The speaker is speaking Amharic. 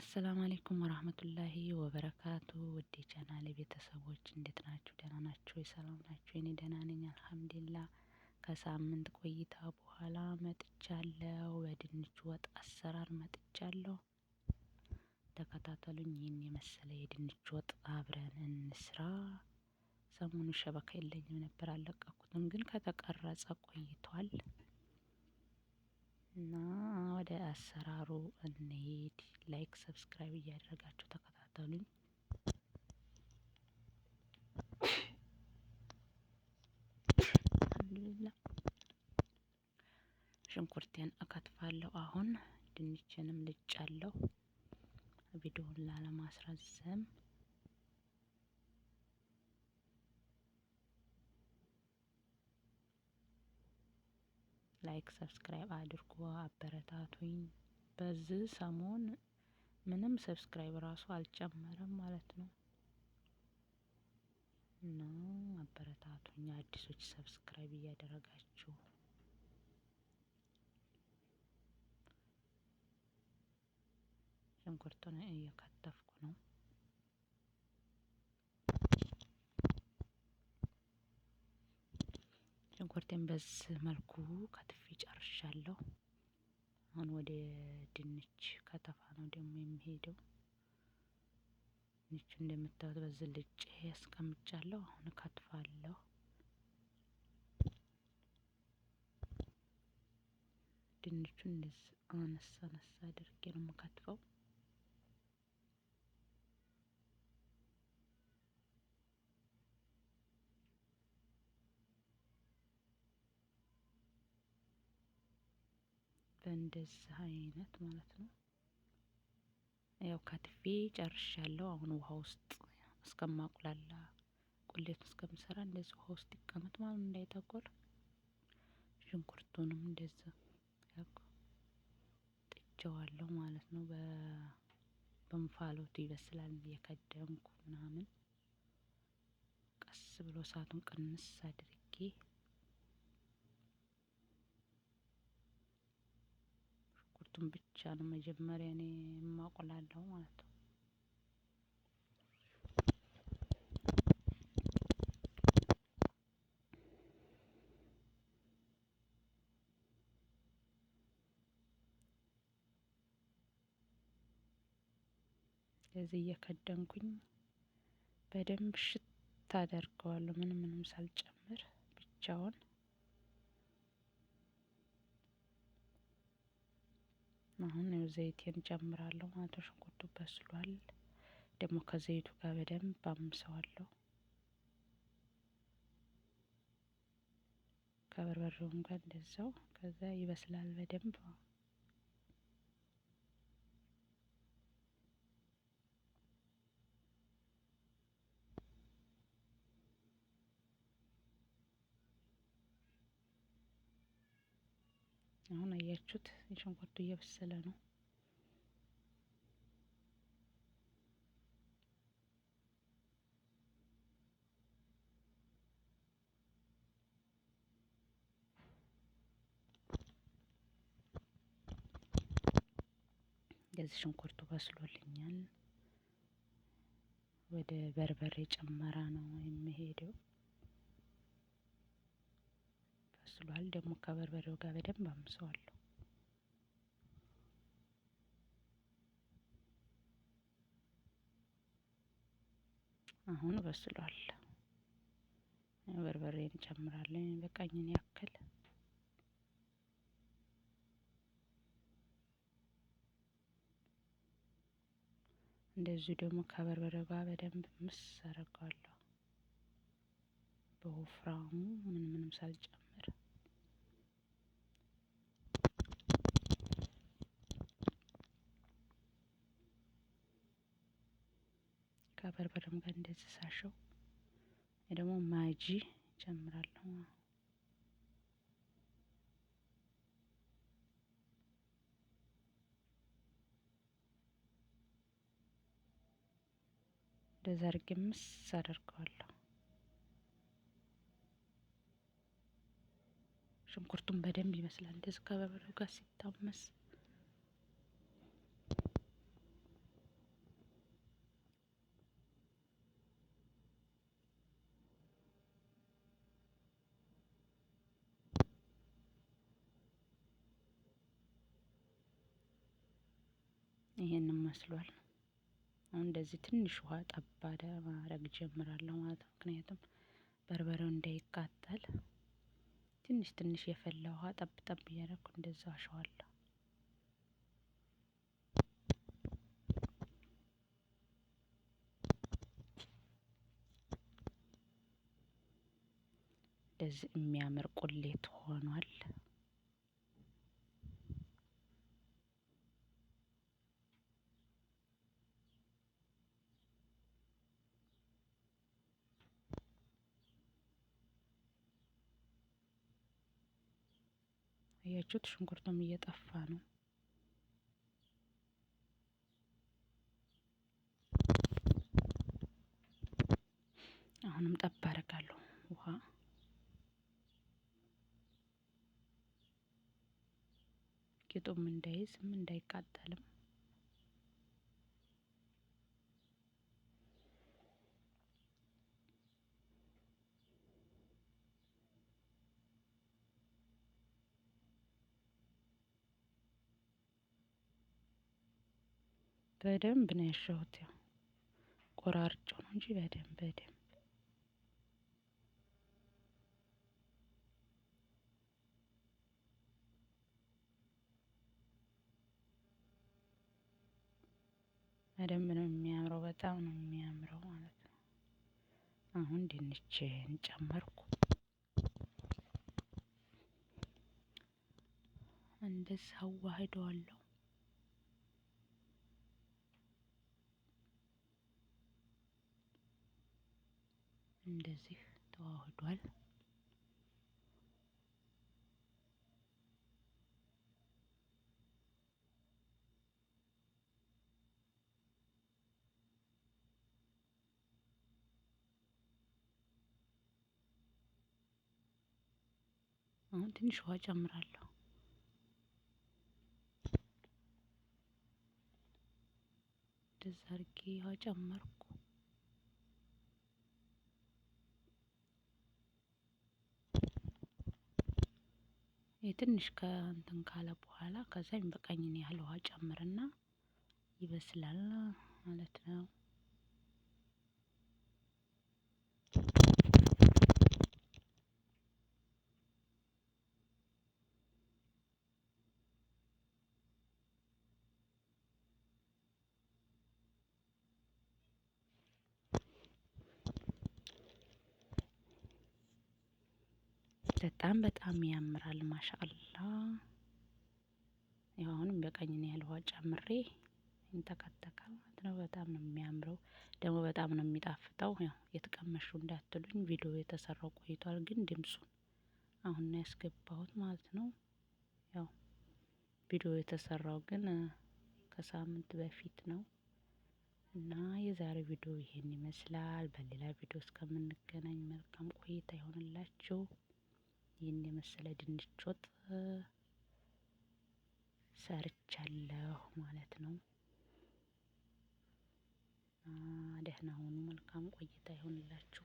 አሰላሙ አለይኩም ወራህመቱላሂ ወበረካቱ። ውድ ቻናሌ ቤተሰቦች እንዴት ናችሁ? ደህና ናችሁ? ሰላም ናችሁ? እኔ ደህና ነኝ አልሐምዱሊላህ። ከሳምንት ቆይታ በኋላ መጥቻለሁ። በድንች ወጥ አሰራር መጥቻለሁ። ተከታተሉኝ። ይህን የመሰለ የድንች ወጥ አብረን እንስራ። ሰሞኑን ሸበካ የለኝም ነበር አልለቀኩትም፣ ግን ከተቀረጸ ቆይቷል እና ወደ አሰራሩ እንሂድ። ላይክ ሰብስክራይብ እያደረጋችሁ ተከታተሉኝ። አልሐምዱሊላህ። ሽንኩርቴን እከትፋለሁ። አሁን ድንችንም ልጫለሁ። ቪዲዮውን ላለማስረዘም ላይክ ሰብስክራይብ አድርጉ፣ አበረታቱኝ። በዚህ ሰሞን ምንም ሰብስክራይብ ራሱ አልጨመረም ማለት ነው እና አበረታቱኝ። አዲሶች ሰብስክራይብ እያደረጋችሁ ሽንኩርቱን እየከተፍኩ ነው። ሽንኩርቴን በዚህ መልኩ ከትፌ ጨርሻለሁ። አሁን ወደ ድንች ከተፋ ነው ደግሞ የሚሄደው። ድንቹ እንደምታዩት በዚህ ልጬ አስቀምጫለሁ። አሁን እከትፋለሁ። ድንቹን እንደዚህ አነሳ አነሳ አድርጌ ነው የምከትፈው። በእንደዚህ አይነት ማለት ነው። ያው ከትፌ ጨርሻለሁ። አሁን ውሃ ውስጥ እስከማቁላላ ቁሌት እስከምሰራ እንደዚህ ውሃ ውስጥ ይቀመጥ ማለት እንዳይጠቆር። ሽንኩርቱንም እንደዚህ ጥጄዋለሁ ማለት ነው። በእንፋሎቱ ይበስላል እየከደንኩ ምናምን ቀስ ብሎ እሳቱን ቅንስ አድርጌ ሽንኩርቱን ብቻ ነው መጀመሪያ እኔ የማቁላለው ማለት ነው። ስለዚህ እየከደንኩኝ በደንብ ሽት አደርገዋለሁ ምንም ሳልጨምር ብቻውን። አሁን ያው ዘይቴን ጨምራለሁ ማለት ነው። ሽንኩርቱ በስሏል። ደግሞ ከዘይቱ ጋር በደንብ አምሰዋለሁ። ከበርበሬውም ጋር እንደዛው። ከዛ ይበስላል በደንብ። አሁን አያችሁት ሽንኩርቱ እየበሰለ ነው። እንደዚህ ሽንኩርቱ በስሎልኛል። ወደ በርበሬ ጨመራ ነው የሚሄደው። በስሏል። ደግሞ ከበርበሬው ጋር በደንብ አምሰዋለሁ። አሁን በስሏል። በርበሬን እንጨምራለን በቃኝን ያክል። እንደዚሁ ደግሞ ከበርበሬው ጋር በደንብ ምስ አደርገዋለሁ። በወፍራሙ ምንም ሳልጨምር ከበርበሬም ጋር እንደዚህ ሳሸው ደግሞ ማጂ ጨምራለሁ። እንደዛ አድርጌ ምስ አደርገዋለሁ። ሽንኩርቱን በደንብ ይመስላል እንደዚህ ከበርበሬው ጋር ሲታመስ። ይሄንን መስሏል። አሁን እንደዚህ ትንሽ ውሃ ጠብ ማድረግ ጀምራለሁ ማለት ነው። ምክንያቱም በርበሬው እንዳይቃጠል ትንሽ ትንሽ የፈላ ውሃ ጠብ ጠብ እያደረኩ እንደዛ አሸዋለሁ። እንደዚህ የሚያምር ቁሌት ሆኗል። አያችሁት? ሽንኩርቱም እየጠፋ ነው። አሁንም ጠብ አደርጋለሁ ውሃ። ቂጡም እንዳይዝም እንዳይቃጠልም በደንብ ነው ያሸሁት። ያው ቆራርጬው ነው እንጂ በደንብ በደንብ ነው የሚያምረው። በጣም ነው የሚያምረው ማለት ነው። አሁን ድንችን ጨመርኩ። እንደዛ አዋህደዋለሁ። እንደዚህ ተዋህዷል። አሁን ትንሽ ውሃ ጨምራለሁ። እንደዛ አድርጌ ውሃ ጨመርኩ። ትንሽ ከእንትን ካለ በኋላ ከዛ የሚበቃኝን ያህል ውሃ ጨምርና ይበስላል ማለት ነው። በጣም ያምራል። ማሻአላ። ያው አሁንም በቀኝን ያህል ውሃ ጨምሬ ይንተከተካል ማለት ነው። በጣም ነው የሚያምረው፣ ደግሞ በጣም ነው የሚጣፍጠው። ያው የተቀመሹ እንዳትሉኝ ቪዲዮ የተሰራው ቆይቷል፣ ግን ድምፁን አሁን ነው ያስገባሁት ማለት ነው። ያው ቪዲዮ የተሰራው ግን ከሳምንት በፊት ነው። እና የዛሬ ቪዲዮ ይሄን ይመስላል። በሌላ ቪዲዮ እስከምንገናኝ መልካም ቆይታ ይሆንላችሁ። ይህን የመሰለ ድንች ወጥ ሰርቻለሁ ማለት ነው። ደህና ሁኑ። መልካም ቆይታ ይሆንላችሁ።